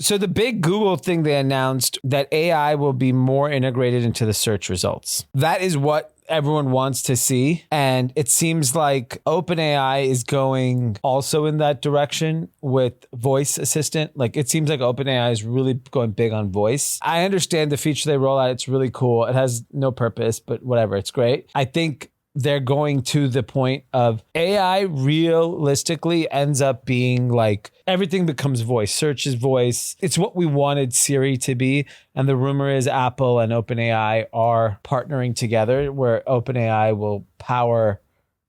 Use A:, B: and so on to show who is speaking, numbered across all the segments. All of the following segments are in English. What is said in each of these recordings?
A: So the big Google thing they announced that AI will be more integrated into the search results. That is what everyone wants to see. And it seems like OpenAI is going also in that direction with voice assistant. Like it seems like OpenAI is really going big on voice. I understand the feature they roll out. It's really cool. It has no purpose, but whatever. It's great. I think they're going to the point of AI realistically ends up being like everything becomes voice. Search is voice. It's what we wanted Siri to be. And the rumor is Apple and OpenAI are partnering together where OpenAI will power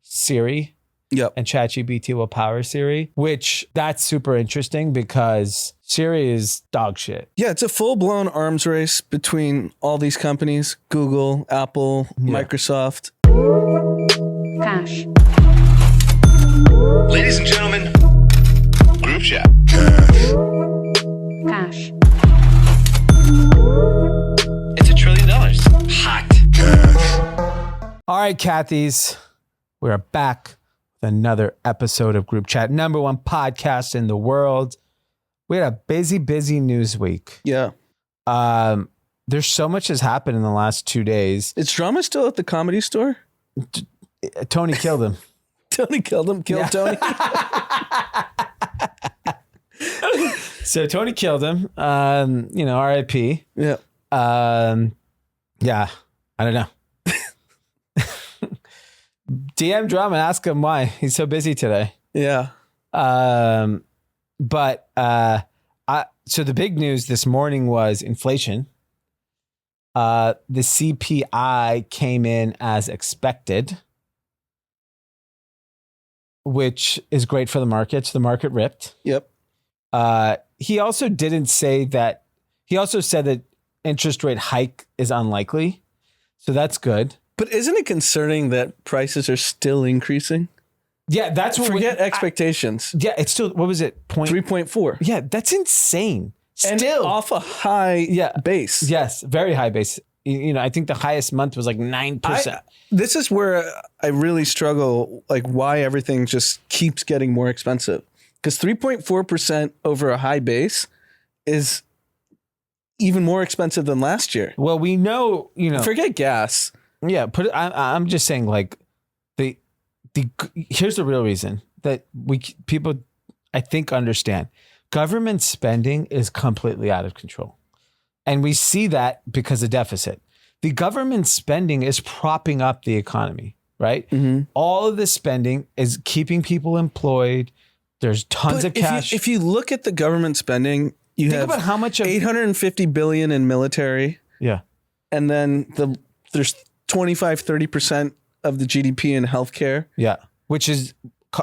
A: Siri.
B: Yep.
A: And ChatGPT will power Siri, which that's super interesting because Siri is dog shit.
B: Yeah, it's a full-blown arms race between all these companies, Google, Apple, Microsoft.
C: Cash.
D: Ladies and gentlemen, group chat.
C: Cash.
D: It's $1 trillion. Hot.
A: All right, Kathys, we are back with another episode of Group Chat, #1 podcast in the world. We had a busy news week.
B: Yeah.
A: There's so much has happened in the last 2 days.
B: Is Drama still at the Comedy Store?
A: Tony killed him.
B: Tony killed him. Killed Tony.
A: So Tony killed him. RIP.
B: Yeah.
A: Yeah. I don't know. DM Drama and ask him why he's so busy today.
B: Yeah.
A: So the big news this morning was inflation. The CPI came in as expected, which is great for the markets. The market ripped.
B: Yep.
A: He also didn't say that. He also said that interest rate hike is unlikely. So that's good.
B: But isn't it concerning that prices are still increasing?
A: Yeah, that's what
B: Forget expectations.
A: It's still, what was it?
B: 3.4.
A: Yeah, that's insane.
B: And
A: Still
B: off a high base.
A: Yes, very high base. I think the highest month was like 9%.
B: This is where I really struggle, like why everything just keeps getting more expensive. Because 3.4% over a high base is even more expensive than last year.
A: Well, we know,
B: Forget gas.
A: Yeah, I'm just saying like here's the real reason that people I think understand. Government spending is completely out of control. And we see that because of deficit. The government spending is propping up the economy, right? Mm-hmm. All of this spending is keeping people employed. There's tons of cash.
B: If you look at the government spending,
A: think about how much of
B: $850 billion in military.
A: Yeah.
B: And then there's 25-30% of the GDP in healthcare.
A: Yeah. Which is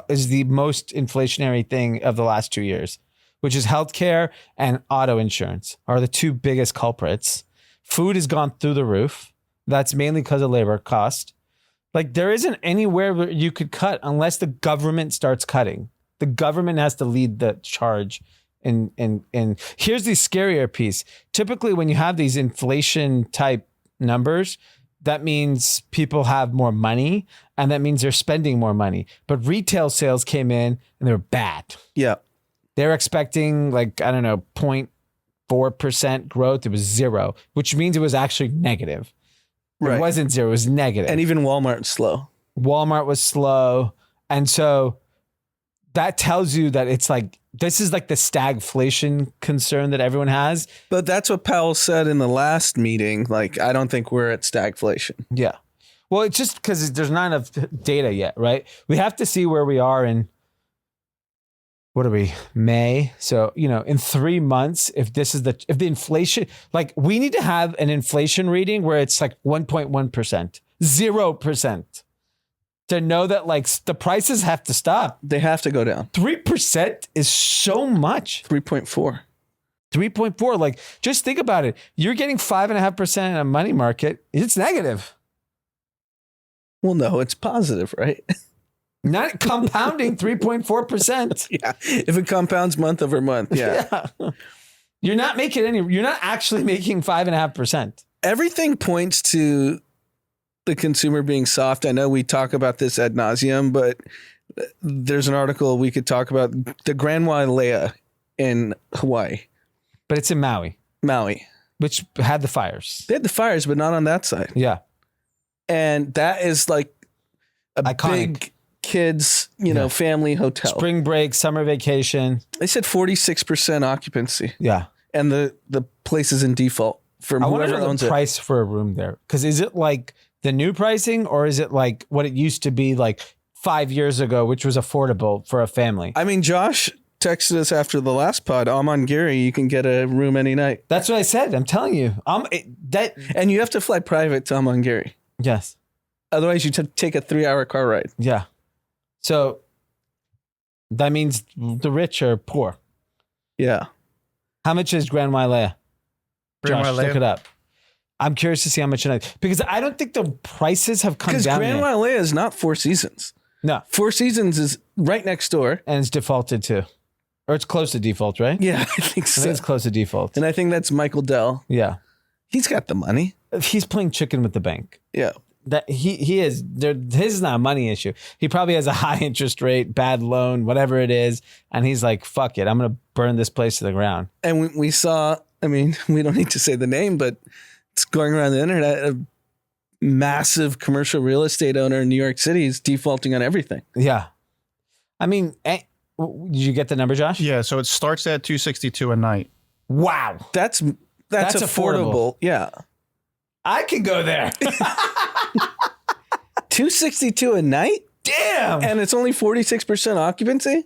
A: the most inflationary thing of the last 2 years. Which is healthcare and auto insurance are the two biggest culprits. Food has gone through the roof. That's mainly because of labor cost. Like there isn't anywhere where you could cut unless the government starts cutting. The government has to lead the charge. And here's the scarier piece. Typically when you have these inflation type numbers, that means people have more money and that means they're spending more money. But retail sales came in and they were bad.
B: Yeah.
A: They're expecting 0.4% growth. It was 0, which means it was actually negative. Right. It wasn't 0, it was negative.
B: And even Walmart's slow.
A: Walmart was slow. And so that tells you that it's this is the stagflation concern that everyone has.
B: But that's what Powell said in the last meeting. I don't think we're at stagflation.
A: Yeah. Well, it's just because there's not enough data yet, right? We have to see where we are in, what are we, May? So, in 3 months, if the inflation, we need to have an inflation reading where it's 1.1%, 0%. To know that the prices have to stop.
B: They have to go down.
A: 3% is so much.
B: 3.4.
A: 3.4. Just think about it. You're getting 5.5% in a money market. It's negative.
B: Well, no, it's positive, right?
A: Not compounding 3.4%.
B: Yeah. If it compounds month over month. Yeah.
A: You're not actually making 5.5%.
B: Everything points to the consumer being soft. I know we talk about this ad nauseum, but there's an article we could talk about the Grand Wailea in Hawaii.
A: But it's in Maui, which had the fires.
B: They had the fires, but not on that side.
A: Yeah.
B: And that is like a
A: Iconic.
B: big kids, family hotel.
A: Spring break, summer vacation.
B: They said 46% occupancy,
A: Yeah.
B: and the place is in default for
A: I wonder
B: whoever owns
A: the
B: it.
A: price for a room there. Because is it like the new pricing or is it like what it used to be like 5 years ago, which was affordable for a family?
B: I mean, Josh texted us after the last pod. I'm on Gary. You can get a room any night.
A: That's what I said. I'm telling you.
B: And you have to fly private to I'm on Gary.
A: Yes.
B: Otherwise, you take a 3-hour car ride.
A: Yeah. So that means the rich are poor.
B: Yeah.
A: How much is Grand Wailea?
E: Grand
A: Josh,
E: Wailea?
A: look it up. I'm curious to see how much tonight because I don't think the prices have come
B: Because
A: down
B: Grand
A: yet.
B: Wailea is not Four Seasons.
A: No,
B: Four Seasons is right next door.
A: and it's defaulted too, or it's close to default, right?
B: Yeah, I think
A: I
B: so.
A: think it's close to default.
B: And I think that's Michael Dell.
A: Yeah,
B: He's got the money.
A: he's playing chicken with the bank.
B: Yeah.
A: That he is there. His is not a money issue. He probably has a high interest rate, bad loan, whatever it is, and he's like, "Fuck it, I'm gonna burn this place to the ground."
B: And we saw, I mean, we don't need to say the name, but it's going around the internet. A massive commercial real estate owner in New York City is defaulting on everything.
A: Yeah, I mean, did you get the number, Josh?
E: Yeah, so it starts at $262 a night.
A: Wow,
B: That's
A: That's
B: affordable.
A: affordable.
B: Yeah.
A: I could go there.
B: $262 a night?
A: Damn.
B: And it's only 46% occupancy?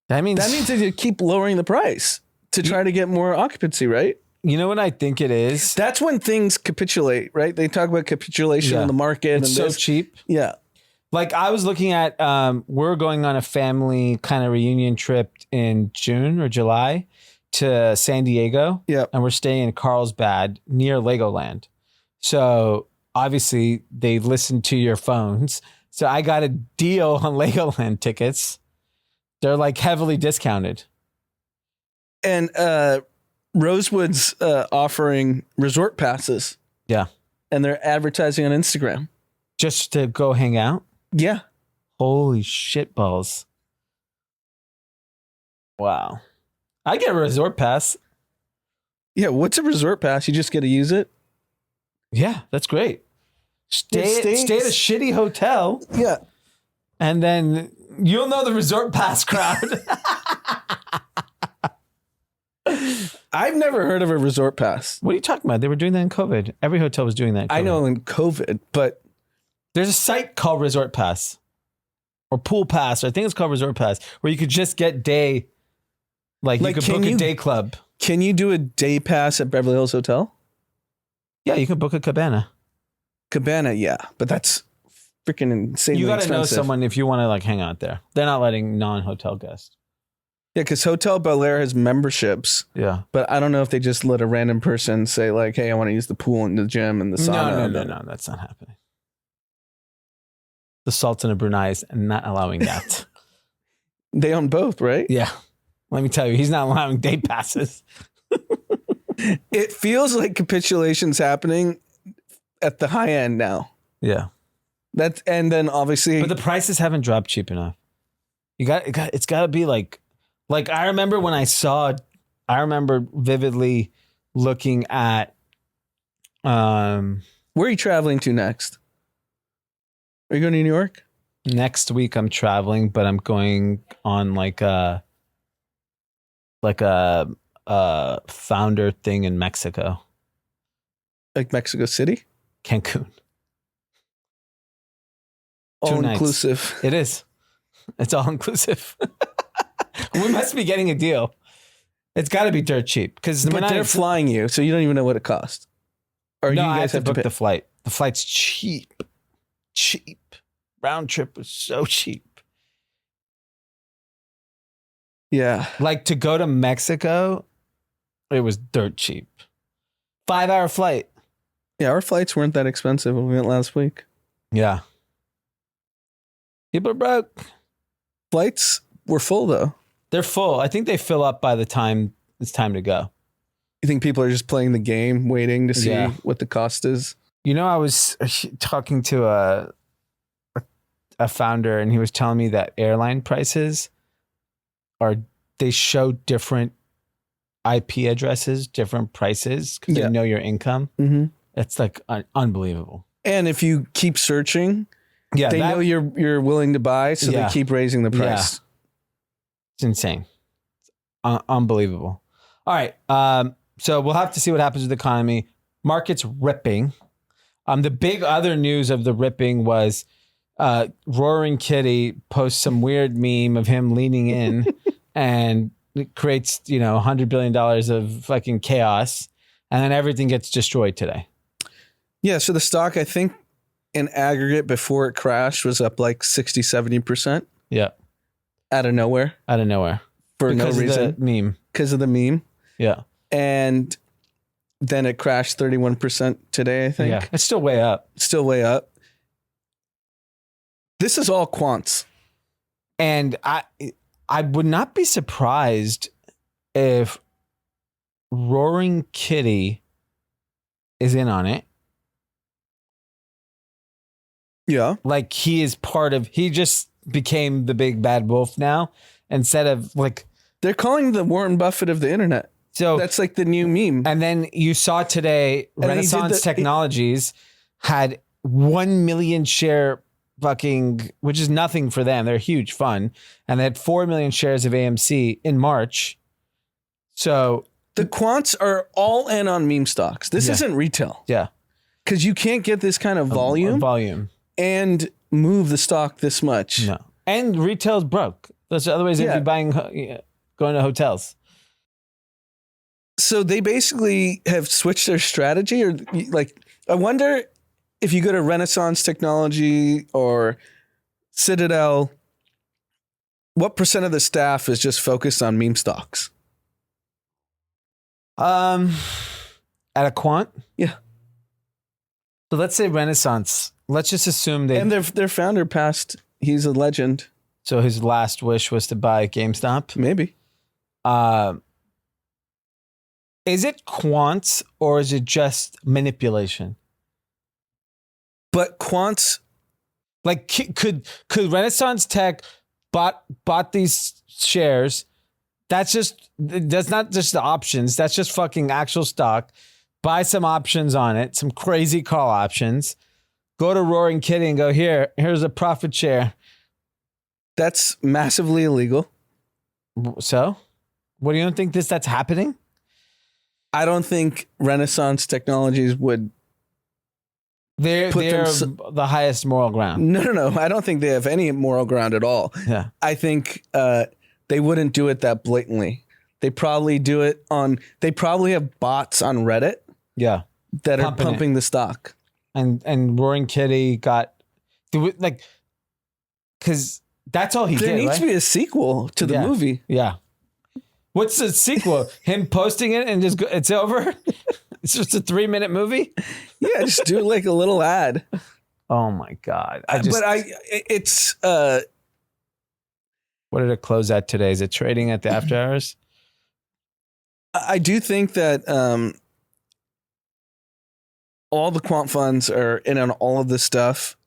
A: That means
B: That you keep lowering the price to try to get more occupancy, right?
A: you know what I think it is.
B: That's when things capitulate, right? They talk about capitulation
A: Yeah.
B: in the market.
A: It's
B: and
A: so
B: this.
A: cheap.
B: Yeah.
A: Like I was looking at, we're going on a family kind of reunion trip in June or July to San Diego.
B: Yeah.
A: And we're staying in Carlsbad near Legoland. So obviously they listen to your phones. So I got a deal on Legoland tickets. They're like heavily discounted.
B: And Rosewood's offering resort passes.
A: Yeah.
B: And they're advertising on Instagram.
A: Just to go hang out.
B: Yeah.
A: Holy shit balls. Wow. I get a resort pass.
B: Yeah. What's a resort pass? You just get to use it?
A: Yeah, that's great. Stay at a shitty hotel,
B: Yeah.
A: and then you'll know the resort pass crowd.
B: I've never heard of a resort pass.
A: What are you talking about? They were doing that in COVID. Every hotel was doing that. In
B: I
A: COVID.
B: know in COVID, but
A: There's a site called Resort Pass or Pool Pass. Or I think it's called Resort Pass, where you could just get day. Like you could
B: can
A: book a
B: you-
A: day club.
B: can you do a day pass at Beverly Hills Hotel?
A: Yeah, you could book a cabana.
B: Cabana, yeah. But that's freaking insanely
A: You got to
B: expensive.
A: know someone if you want to like hang out there. They're not letting non-hotel guests.
B: Yeah, because Hotel Bel Air has memberships,
A: Yeah.
B: but I don't know if they just let a random person say like, "Hey, I want to use the pool and the gym and the sauna."
A: No, that's not happening. The Sultan of Brunei is not allowing that.
B: They own both, right?
A: Yeah. Let me tell you, he's not allowing day passes.
B: It feels like capitulation's happening at the high end now.
A: Yeah.
B: And then obviously,
A: But the prices haven't dropped cheap enough. It's got to be like I remember when I remember vividly looking at
B: where are you traveling to next? Are you going to New York?
A: next week I'm traveling, but I'm going on like a founder thing in Mexico,
B: Like Mexico City?
A: Cancun.
B: All
A: nights.
B: inclusive.
A: It is. It's all inclusive. We must be getting a deal. It's got to be dirt cheap because
B: But they're flying you, so you don't even know what it costs. Or
A: No,
B: you
A: I
B: guys
A: have to book
B: pay.
A: the flight. The flight's cheap. Round trip was so cheap.
B: Yeah.
A: Like to go to Mexico, it was dirt cheap. 5-hour flight.
B: Yeah, our flights weren't that expensive when we went last week.
A: Yeah. People are broke.
B: Flights were full though.
A: They're full. I think they fill up by the time it's time to go.
B: You think people are just playing the game, waiting to see
A: Yeah.
B: what the cost is?
A: You know, I was talking to a founder, and he was telling me that airline prices they show different IP addresses, different prices because
B: Yeah.
A: they know your income.
B: Mm-hmm.
A: It's like unbelievable.
B: And if you keep searching,
A: Yeah,
B: they know you're willing to buy, so
A: Yeah.
B: they keep raising the price.
A: it's insane. Unbelievable. All right. So we'll have to see what happens with the economy. Market's ripping. The big other news of the ripping was Roaring Kitty posts some weird meme of him leaning in and it creates, $100 billion of fucking chaos. And then everything gets destroyed today.
B: Yeah, so the stock, I think, in aggregate before it crashed was up like 60, 70%
A: Yeah.
B: out of nowhere
A: Out of nowhere.
B: for
A: Because
B: no
A: of
B: reason.
A: the meme.
B: Because of the meme.
A: Yeah.
B: And then it crashed 31% today, I think.
A: Yeah. It's still way up.
B: Still way up. This is all quants.
A: And I would not be surprised if Roaring Kitty is in on it.
B: Yeah.
A: Like he just became the big bad wolf now instead of like.
B: They're calling the Warren Buffett of the internet.
A: So
B: That's like the new meme.
A: and then you saw today
B: then he did
A: Renaissance Technologies had 1 million share fucking, which is nothing for them. They're a huge fund. And they had 4 million shares of AMC in March. So
B: The quants are all in on meme stocks. This
A: Yeah.
B: isn't retail
A: yeah.
B: because you can't get this kind of volume and move the stock this much.
A: No. And retail's broke. That's otherwise they'd
B: Yeah.
A: be buying, going to hotels.
B: So they basically have switched their strategy, or like, I wonder if you go to Renaissance Technology or Citadel, what percent of the staff is just focused on meme stocks?
A: At a quant.
B: Yeah.
A: So let's say Renaissance. Let's just assume
B: And their founder passed. He's a legend.
A: so his last wish was to buy GameStop.
B: Maybe.
A: Is it quants or is it just manipulation?
B: But quants,
A: Like could Renaissance Tech bought these shares? That's not just the options. That's just fucking actual stock. Buy some options on it, some crazy call options. Go to Roaring Kitty and go, here's a profit share.
B: that's massively illegal.
A: So, what do you think that's happening?
B: I don't think Renaissance Technologies would.
A: They're
B: Put them
A: the highest moral ground.
B: No. I don't think they have any moral ground at all.
A: Yeah.
B: I think they wouldn't do it that blatantly. They probably do it on. They probably have bots on Reddit
A: Yeah.
B: that are
A: Pumping it.
B: pumping the stock.
A: And Roaring Kitty got like because that's all he
B: There
A: did.
B: needs
A: Right?
B: to be a sequel to the
A: Yeah.
B: movie.
A: Yeah. What's the sequel? Him posting it and just it's over? It's just a 3-minute movie?
B: Yeah, just do like a little ad.
A: Oh my God.
B: It's
A: what did it close at today? Is it trading at the after hours?
B: I do think that all the quant funds are in on all of this stuff.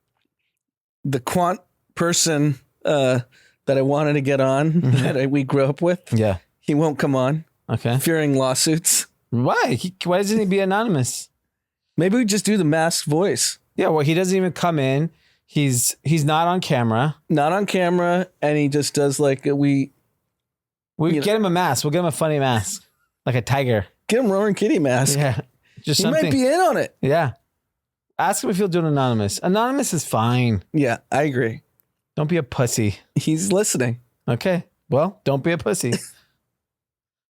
B: The quant person that I wanted to get on that we grew up with,
A: Yeah.
B: he won't come on,
A: Okay.
B: fearing lawsuits.
A: Why? Why doesn't he be anonymous?
B: Maybe we just do the masked voice.
A: Yeah, well, he doesn't even come in. He's not on camera.
B: Not on camera, and he just does like
A: We
B: You
A: get him a mask. We'll get him a funny mask. Like a tiger.
B: get him Roaring Kitty mask.
A: Yeah. Just
B: He
A: something.
B: might be in on it.
A: Yeah. Ask him if he'll do an anonymous. Anonymous is fine.
B: Yeah, I agree.
A: Don't be a pussy.
B: He's listening.
A: Okay. Well, don't be a pussy.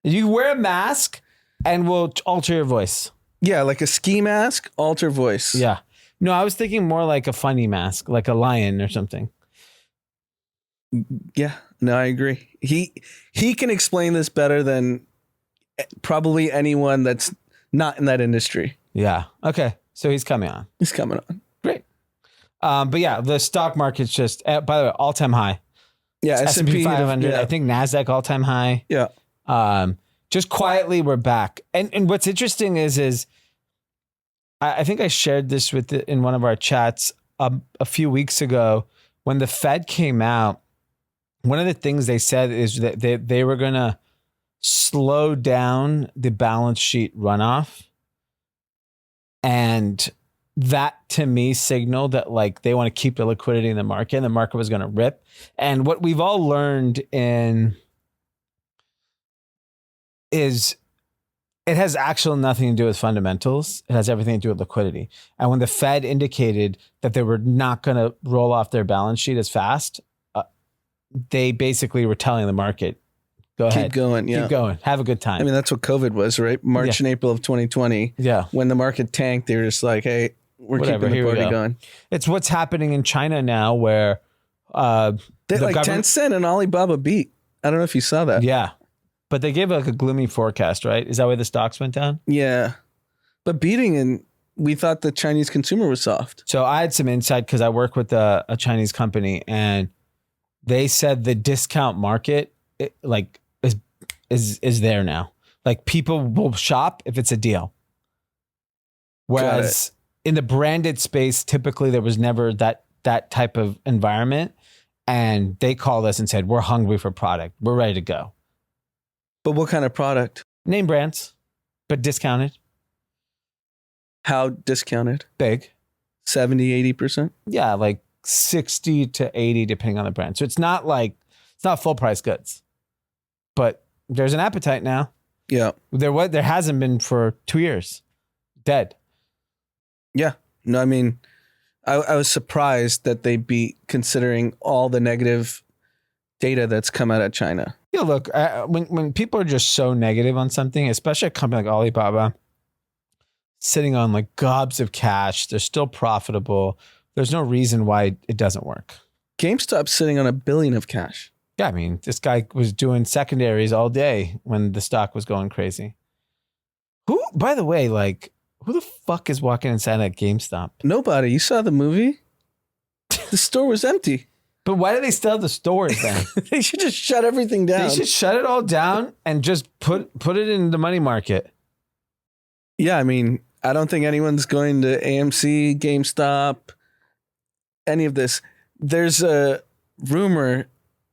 A: You wear a mask and we'll alter your voice.
B: Yeah, like a ski mask, alter voice.
A: Yeah. No, I was thinking more like a funny mask, like a lion or something.
B: Yeah, no, I agree. He can explain this better than probably anyone that's not in that industry.
A: Yeah. Okay. So he's coming on.
B: He's coming on.
A: Great. But yeah, the stock market's just, by the way, all-time high.
B: Yeah,
A: S&P 500.
B: Yeah.
A: I think NASDAQ all-time high.
B: Yeah.
A: Just quietly, we're back. And what's interesting is I think I shared this in one of our chats a few weeks ago when the Fed came out. One of the things they said is that they were going to slow down the balance sheet runoff. And that to me signaled that like they want to keep the liquidity in the market and the market was going to rip. And what we've all learned is it has actually nothing to do with fundamentals. It has everything to do with liquidity. And when the Fed indicated that they were not going to roll off their balance sheet as fast, they basically were telling the market, go ahead.
B: Keep going. Yeah.
A: Keep going. Have a good time.
B: I mean, that's what COVID was, right? March and April of 2020.
A: Yeah.
B: When the market tanked, they were just like, hey, we're
A: Whatever,
B: keeping the
A: here we
B: party
A: go.
B: going.
A: It's what's happening in China now where
B: They,
A: the
B: like
A: government-
B: Tencent and Alibaba beat. I don't know if you saw that.
A: Yeah. But they gave like a gloomy forecast, right? Is that why the stocks went down?
B: Yeah. But beating, and we thought the Chinese consumer was soft.
A: So I had some insight because I work with a Chinese company and they said the discount market is there now. Like people will shop if it's a deal. Whereas in the branded space, typically there was never that type of environment. And they called us and said, we're hungry for product. We're ready to go.
B: But what kind of product?
A: Name brands, but discounted,
B: How discounted?
A: big.
B: 70, 80%?
A: Yeah, like 60 to 80, depending on the brand. So it's not full price goods, but there's an appetite now.
B: Yeah.
A: There hasn't been for 2 years. Dead.
B: Yeah. No, I mean, I was surprised that they beat considering all the negative data that's come out of China.
A: Yeah, look, when people are just so negative on something, especially a company like Alibaba, sitting on like gobs of cash, they're still profitable. There's no reason why it doesn't work.
B: GameStop's sitting on $1 billion of cash.
A: Yeah, I mean, this guy was doing secondaries all day when the stock was going crazy. Who, by the way, like, who the fuck is walking inside at GameStop?
B: Nobody. You saw the movie? The store was empty.
A: But why do they still have the stores then?
B: They should just shut everything down.
A: They should shut it all down and just put it in the money market.
B: Yeah, I mean, I don't think anyone's going to AMC, GameStop, any of this. There's a rumor,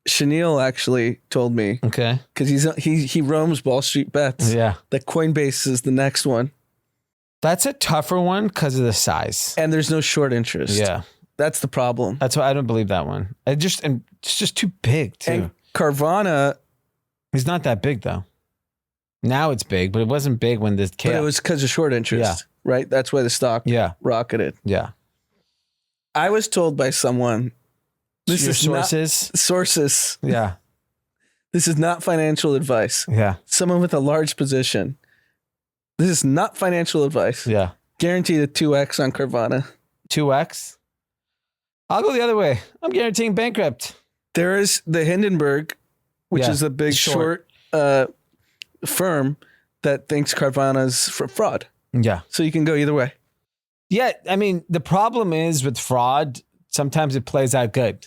B: Chenille actually told me,
A: Okay.
B: because he roams Wall Street Bets,
A: Yeah.
B: that Coinbase is the next one.
A: That's a tougher one because of the size.
B: And there's no short interest.
A: Yeah.
B: That's the problem.
A: That's why I don't believe that one. And it's just too big too.
B: And Carvana,
A: He's not that big though. Now it's big, but it wasn't big when this
B: but
A: came.
B: it was because of short interest,
A: Yeah.
B: right? That's why the stock rocketed.
A: Yeah.
B: I was told by someone, this
A: Your
B: is
A: sources.
B: not sources.
A: Yeah.
B: This is not financial advice.
A: Yeah.
B: Someone with a large position. This is not financial advice.
A: Yeah.
B: Guaranteed a 2x on Carvana.
A: 2x. I'll go the other way. I'm guaranteeing bankrupt.
B: There is the Hindenburg, which
A: Yeah,
B: is a big short firm that thinks Carvana's fraud.
A: Yeah.
B: So you can go either way.
A: Yeah. I mean, the problem is with fraud, sometimes it plays out good.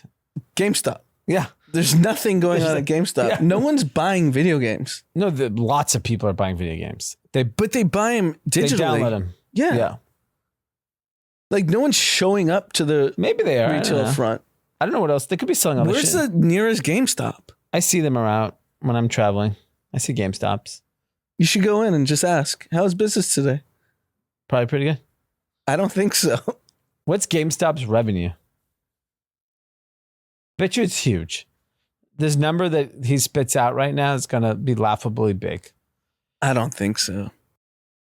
B: GameStop.
A: Yeah.
B: There's nothing going on at GameStop.
A: Yeah.
B: No one's buying video games.
A: No, lots of people are buying video games.
B: But they buy them digitally.
A: They download them.
B: Yeah.
A: Yeah.
B: Like no one's showing up to the
A: Maybe they are.
B: retail front.
A: I don't know what else. They could be selling other
B: Where's
A: shit.
B: the nearest GameStop?
A: I see them around when I'm traveling. I see GameStops.
B: You should go in and just ask, how's business today?
A: Probably pretty good.
B: I don't think so.
A: What's GameStop's revenue? Bet you it's huge. This number that he spits out right now is going to be laughably big.
B: I don't think so.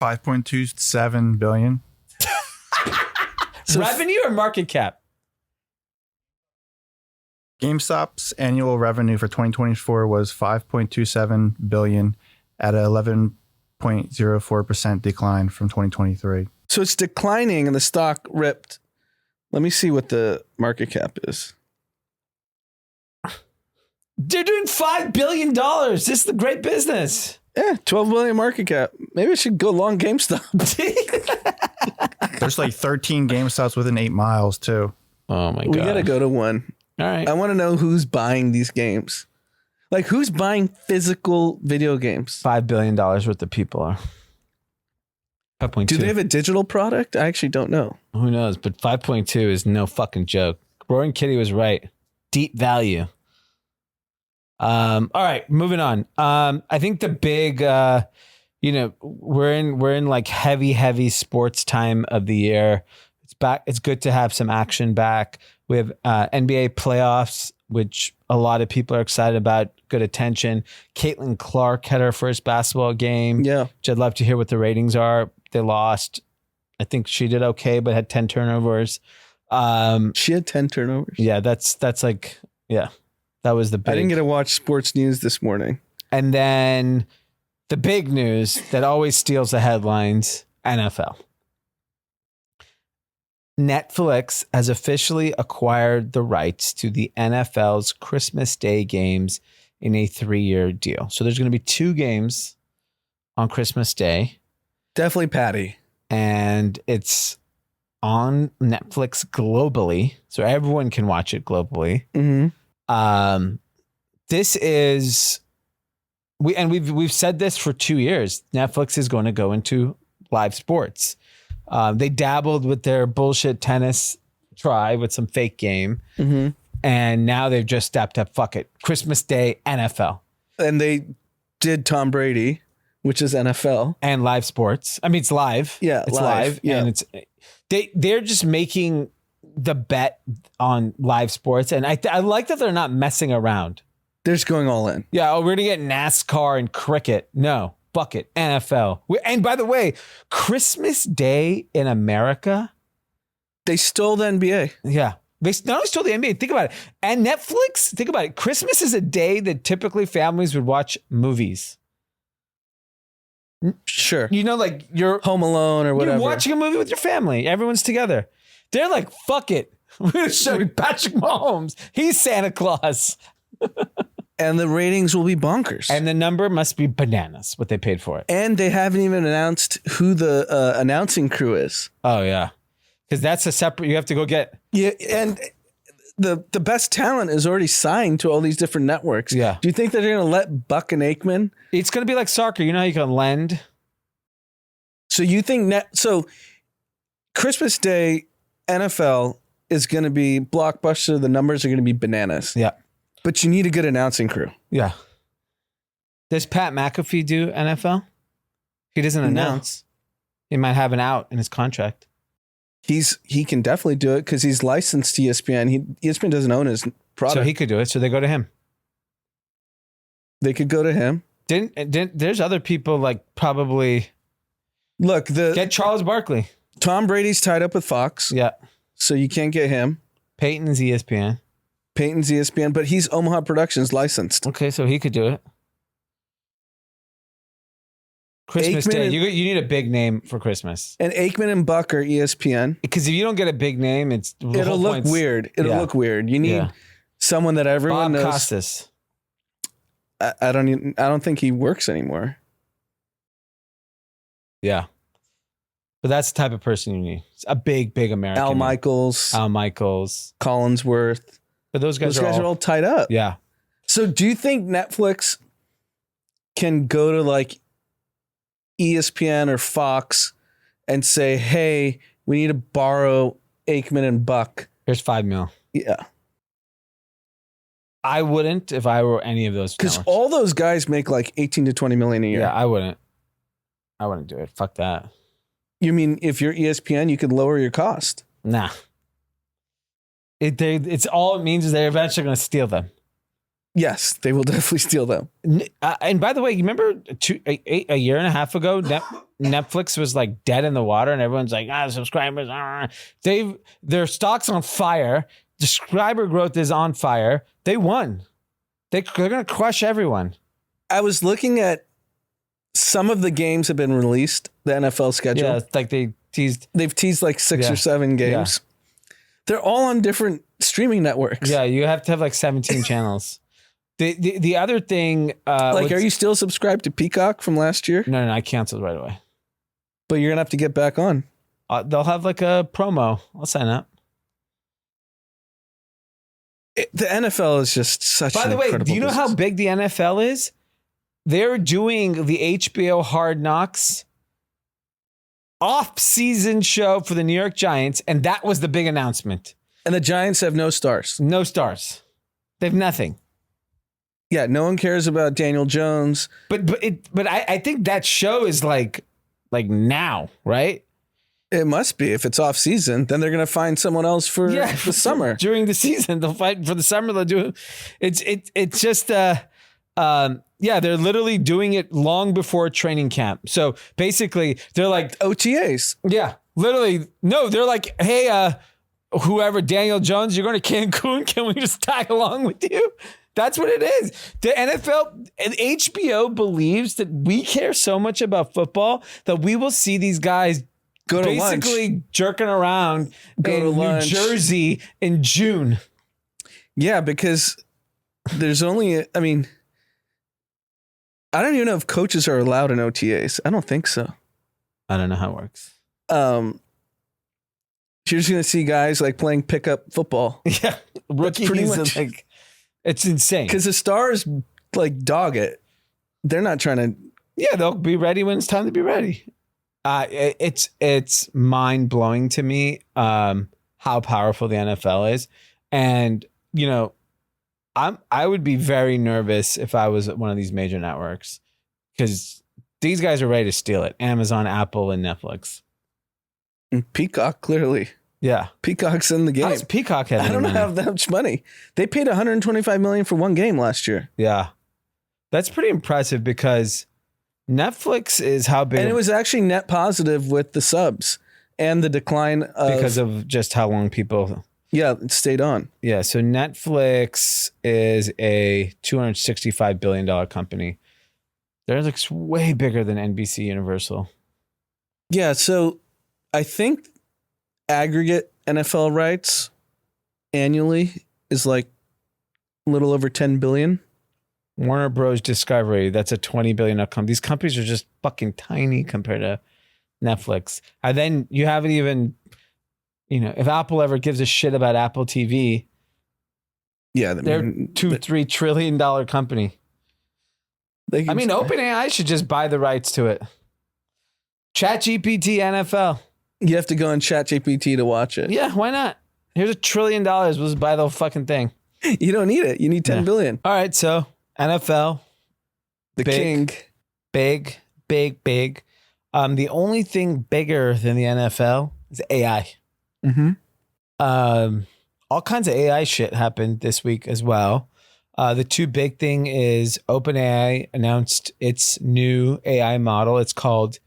E: 5.27 billion.
B: So
A: revenue or market cap?
E: GameStop's annual revenue for 2024 was 5.27 billion at a 11.04% decline from 2023.
B: So it's declining and the stock ripped. Let me see what the market cap is.
A: They're doing $5 billion. This is the great business.
B: Yeah, 12 billion market cap. Maybe I should go long GameStop.
E: There's like 13 GameStops within 8 miles too.
A: Oh my God.
B: We got to go to one.
A: All right.
B: I want to know who's buying these games. Like who's buying physical video games?
A: $5 billion worth of people are. 5.2.
B: Do they have a digital product? I actually don't know.
A: Who knows? But 5.2 is no fucking joke. Roaring Kitty was right. Deep value. All right, moving on. I think the big, we're in like heavy sports time of the year. It's back. It's good to have some action back. We have NBA playoffs, which a lot of people are excited about. Good attention. Caitlin Clark had her first basketball game.
B: Yeah.
A: Which I'd love to hear what the ratings are. They lost. I think she did okay, but had 10 turnovers.
B: She had 10 turnovers.
A: Yeah, that's like, yeah, that was the big.
B: I didn't get to watch sports news this morning.
A: And then the big news that always steals the headlines, NFL. Netflix has officially acquired the rights to the NFL's Christmas Day games in a 3-year deal. So there's going to be 2 games on Christmas Day.
B: Definitely Patty.
A: And it's on Netflix globally. So everyone can watch it globally.
B: Mm-hmm.
A: This is we've said this for 2 years. Netflix is going to go into live sports. They dabbled with their bullshit tennis try with some fake game.
B: Mm-hmm.
A: And now they've just stepped up. Fuck it. Christmas Day, NFL.
B: And they did Tom Brady, which is NFL.
A: And live sports. I mean, it's live.
B: Yeah,
A: it's live.
B: Yeah.
A: And they're just making the bet on live sports. And I like that they're not messing around.
B: They're just going all in.
A: Yeah, we're going to get NASCAR and cricket. No, bucket, NFL. And by the way, Christmas Day in America.
B: They stole the NBA.
A: Yeah. They not only stole the NBA, think about it. And Netflix, think about it. Christmas is a day that typically families would watch movies.
B: Sure.
A: You know, like you're
B: Home Alone or whatever.
A: You're watching a movie with your family. Everyone's together. They're like, fuck it. We're going to show you Patrick Mahomes. He's Santa Claus.
B: And the ratings will be bonkers.
A: And the number must be bananas, what they paid for it.
B: And they haven't even announced who the announcing crew is.
A: Oh, yeah. Because that's a separate, you have to go get.
B: Yeah, and the best talent is already signed to all these different networks.
A: Yeah.
B: Do you think they're going to let Buck and Aikman?
A: It's going to be like soccer. You know how you can lend?
B: So you think so Christmas Day NFL is going to be blockbuster. The numbers are going to be bananas.
A: Yeah.
B: But you need a good announcing crew.
A: Yeah. Does Pat McAfee do NFL? He doesn't announce. He might have an out in his contract.
B: He can definitely do it because he's licensed to ESPN. ESPN doesn't own his product.
A: So he could do it. So they go to him.
B: They could go to him.
A: Didn't there's other people like probably
B: Look,
A: get Charles Barkley.
B: Tom Brady's tied up with Fox.
A: Yeah.
B: So you can't get him.
A: Peyton's ESPN.
B: Peyton's ESPN, but he's Omaha Productions licensed.
A: Okay, so he could do it. Christmas
B: Aikman
A: Day.
B: and-
A: You need a big name for Christmas.
B: And Aikman and Buck are ESPN.
A: Because if you don't get a big name,
B: It'll look weird. It'll look weird. You need someone that everyone
A: Bob
B: knows.
A: Costas.
B: I don't think he works anymore.
A: Yeah. But that's the type of person you need. It's a big American.
B: Al
A: name.
B: Michaels, Collinsworth.
A: But those guys,
B: are all tied up.
A: Yeah.
B: So do you think Netflix can go to like ESPN or Fox and say, hey, we need to borrow Aikman and Buck?
A: Here's $5 million.
B: Yeah.
A: I wouldn't if I were any of those.
B: Because
A: networks.
B: all those guys make like 18 to 20 million a year.
A: Yeah, I wouldn't do it. Fuck that.
B: You mean if you're ESPN, you could lower your cost?
A: Nah. It's all it means is they're eventually going to steal them.
B: Yes, they will definitely steal them.
A: And by the way, you remember a year and a half ago, Netflix was like dead in the water, and everyone's like, subscribers. Their stock's on fire. Subscriber growth is on fire. They won. They're going to crush everyone.
B: I was looking at some of the games have been released. The NFL schedule.
A: Yeah, it's like they've
B: teased like 6 or 7 games. They're all on different streaming networks.
A: Yeah, you have to have like 17 channels. The other thing,
B: are you still subscribed to Peacock from last year?
A: No, I canceled right away.
B: But you're gonna have to get back on.
A: They'll have like a promo. I'll sign up.
B: The NFL is just such.
A: By the way, do you know how big the NFL is? They're doing the HBO Hard Knocks off-season show for the New York Giants, and that was the big announcement.
B: And the Giants have no stars.
A: No stars. They have nothing.
B: Yeah, no one cares about Daniel Jones.
A: But I think that show is like now, right?
B: It must be. If it's off season, then they're going to find someone else for the summer.
A: During the season, they'll fight for the summer. They'll do it's just they're literally doing it long before training camp. So basically, they're like
B: OTAs.
A: Yeah, literally. No, they're like, hey, whoever, Daniel Jones, you're going to Cancun. Can we just tag along with you? That's what it is. The NFL and HBO believes that we care so much about football that we will see these guys
B: go to
A: basically
B: lunch.
A: Jerking around in New Jersey in June.
B: Yeah, because there's only, I mean, I don't even know if coaches are allowed in OTAs. I don't think so.
A: I don't know how it works.
B: You're just going to see guys like playing pickup football.
A: Yeah. Rookies.
B: Pretty much.
A: Like, it's insane.
B: Because the stars like dog it. They're not trying to.
A: Yeah, they'll be ready when it's time to be ready. It's mind blowing to me how powerful the NFL is, and you know, I would be very nervous if I was one of these major networks because these guys are ready to steal it. Amazon, Apple, and Netflix.
B: And Peacock, clearly.
A: Yeah,
B: Peacock's in the game.
A: How does Peacock have?
B: I don't have that much money. They paid $125 million for one game last year.
A: Yeah, that's pretty impressive because Netflix is how big,
B: and it was actually net positive with the subs and the decline
A: because of just how long people.
B: Yeah, it stayed on.
A: Yeah, so Netflix is a $265 billion company. They're like way bigger than NBC Universal.
B: Yeah, so I think aggregate NFL rights annually is like a little over 10 billion.
A: Warner Bros. Discovery, that's a $20 billion company. These companies are just fucking tiny compared to Netflix. And then you haven't even, you know, if Apple ever gives a shit about Apple TV,
B: yeah,
A: they're $2-3 trillion company. OpenAI should just buy the rights to it. ChatGPT NFL.
B: You have to go on ChatGPT to watch it.
A: Yeah, why not? Here's $1 trillion. We'll just buy the whole fucking thing.
B: You don't need it. You need 10 billion.
A: All right, so NFL,
B: the king,
A: big. The only thing bigger than the NFL is AI.
B: Mm-hmm.
A: All kinds of AI shit happened this week as well. The two big thing is OpenAI announced its new AI model. It's called,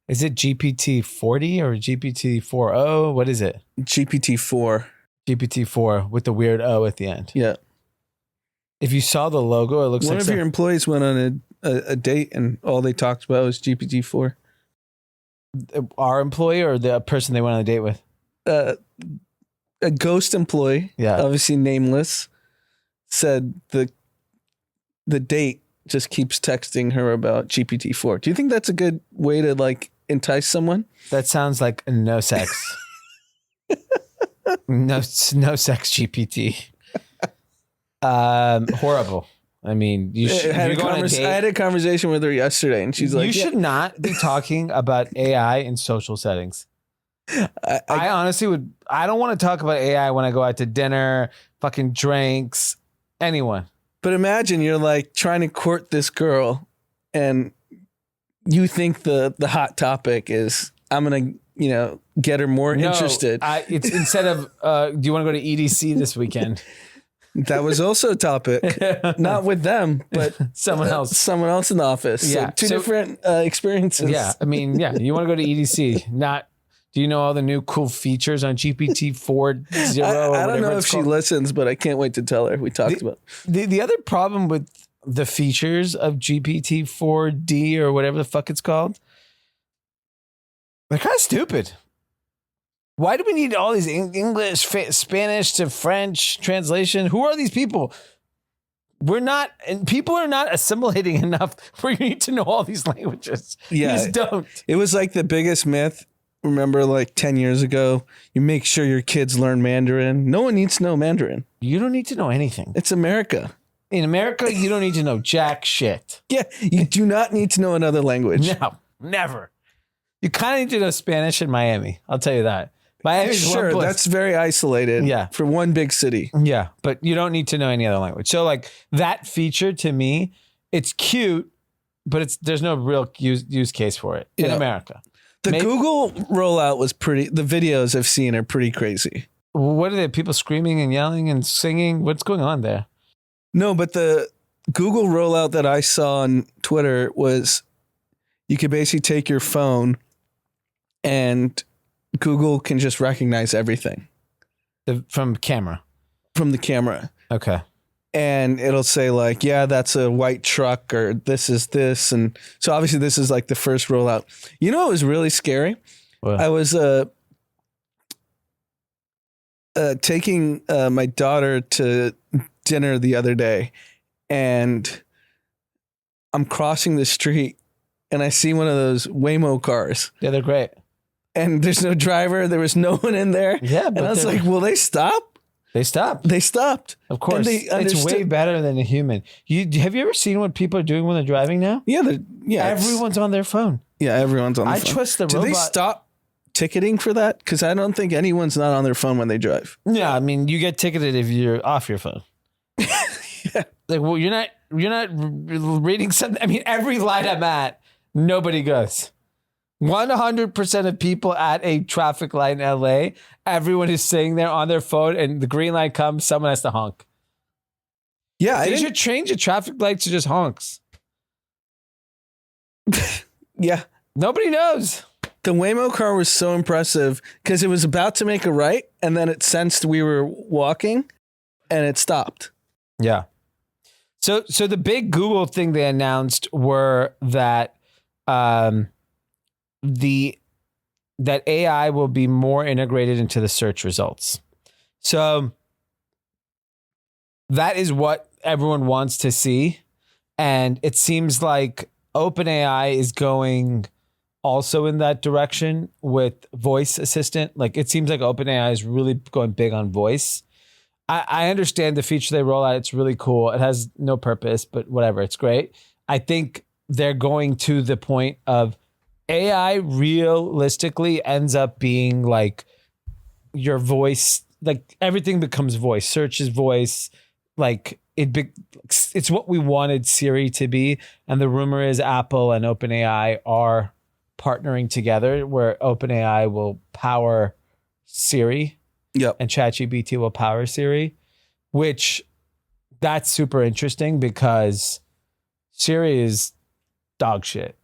A: is it GPT-40 or GPT-4o? What is it?
B: GPT-4.
A: GPT-4 with the weird O at the end.
B: Yeah.
A: If you saw the logo, it looks
B: One
A: like
B: of your employees went on a date and all they talked about was GPT-4.
A: Our employee or the person they went on a date with?
B: A ghost employee, obviously nameless, said the date just keeps texting her about GPT-4. Do you think that's a good way to like entice someone?
A: That sounds like no sex. no sex GPT. Horrible. I mean, I
B: had a conversation with her yesterday, and she's like,
A: "You should not be talking about AI in social settings." I honestly would. I don't want to talk about AI when I go out to dinner, fucking drinks, anyone.
B: But imagine you're like trying to court this girl, and you think the hot topic is I'm gonna get her more interested.
A: It's instead of do you want to go to EDC this weekend?
B: That was also a topic, not with them, but
A: someone else
B: in the office.
A: Yeah,
B: so two different experiences.
A: Yeah, I mean, yeah, you want to go to EDC, not. Do you know all the new cool features on GPT 4.0?
B: I don't know if she listens, but I can't wait to tell her. We talked about
A: the other problem with the features of GPT 4D or whatever the fuck it's called. They're kind of stupid. Why do we need all these English, Spanish to French translation? Who are these people? People are not assimilating enough where you need to know all these languages.
B: Yeah,
A: you just don't.
B: It was like the biggest myth. Remember, like 10 years ago, you make sure your kids learn Mandarin. No one needs to know Mandarin.
A: You don't need to know anything.
B: It's America.
A: In America, you don't need to know jack shit.
B: Yeah, you do not need to know another language.
A: No, never. You kind of need to know Spanish in Miami. I'll tell you that. Miami's
B: Sure,
A: one place.
B: that's very isolated.
A: Yeah.
B: For one big city.
A: Yeah, but you don't need to know any other language. So like that feature to me, it's cute, but there's no real use case for it in
B: Yeah.
A: America.
B: The
A: Maybe-
B: Google rollout was pretty. The videos I've seen are pretty crazy.
A: What are they? People screaming and yelling and singing? What's going on there?
B: No, but the Google rollout that I saw on Twitter was you could basically take your phone and Google can just recognize everything
A: From camera.
B: from the camera.
A: Okay.
B: And it'll say like, yeah, that's a white truck or this is this. And so obviously this is like the first rollout. You know what was really scary?
A: What?
B: I was taking my daughter to dinner the other day and I'm crossing the street and I see one of those Waymo cars
A: Yeah, they're great.
B: and there's no driver. There was no one in there.
A: Yeah, but
B: And I was
A: they're-
B: like, will they stop?
A: They stop.
B: They stopped.
A: Of course.
B: And they
A: It's
B: understood-
A: way better than a human. Have you ever seen what people are doing when they're driving now?
B: Yeah. It's-
A: Everyone's on their phone.
B: Yeah, everyone's on the
A: I
B: phone.
A: trust the
B: Do
A: robot.
B: they stop ticketing for that? Because I don't think anyone's not on their phone when they drive.
A: Yeah, I mean, you get ticketed if you're off your phone.
B: Yeah.
A: Like, well, you're not reading something. I mean, every light I'm at, nobody goes. 100% of people at a traffic light in LA, everyone is sitting there on their phone, and the green light comes, someone has to honk.
B: Yeah,
A: They should change the traffic lights to just honks.
B: yeah.
A: Nobody knows.
B: The Waymo car was so impressive because it was about to make a right and then it sensed we were walking and it stopped.
A: Yeah. So the big Google thing they announced were that that AI will be more integrated into the search results. So that is what everyone wants to see, and it seems like OpenAI is going also in that direction with voice assistant. Like it seems like OpenAI is really going big on voice. I understand the feature they roll out. It's really cool. It has no purpose, but whatever. It's great. I think they're going to the point of AI realistically ends up being like your voice, like everything becomes voice. Search is voice. Like it's what we wanted Siri to be. And the rumor is Apple and OpenAI are partnering together where OpenAI will power Siri.
B: Yep.
A: And ChatGPT will power Siri, which that's super interesting because Siri is dog shit.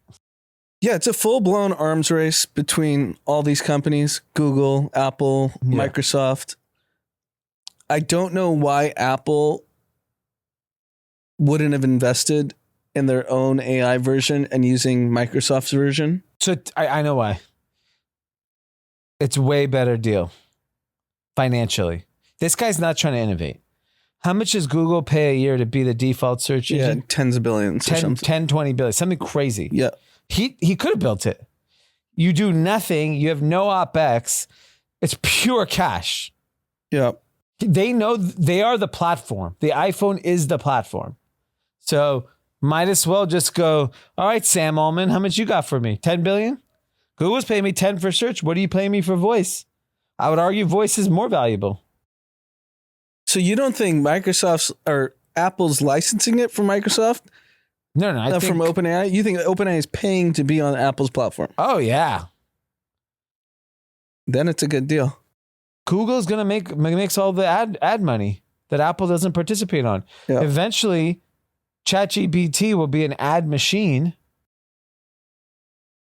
B: Yeah, it's a full-blown arms race between all these companies, Google, Apple,
A: Yeah.
B: Microsoft. I don't know why Apple wouldn't have invested in their own AI version and using Microsoft's version.
A: So I know why. It's a way better deal financially. This guy's not trying to innovate. How much does Google pay a year to be the default search
B: Yeah,
A: engine?
B: tens of billions or
A: 10,
B: something.
A: 10, 20 billion, something crazy.
B: Yeah.
A: He could have built it. You do nothing. You have no OpEx. It's pure cash.
B: Yeah.
A: They know they are the platform. The iPhone is the platform. So might as well just go, all right, Sam Altman, how much you got for me? 10 billion? Google's paying me 10 for search. What are you paying me for voice? I would argue voice is more valuable.
B: So you don't think Microsoft's or Apple's licensing it from Microsoft?
A: No, I think,
B: From OpenAI? You think OpenAI is paying to be on Apple's platform?
A: oh yeah.
B: Then it's a good deal.
A: Google's going to makes all the ad money that Apple doesn't participate on.
B: Yeah.
A: Eventually, ChatGPT will be an ad machine.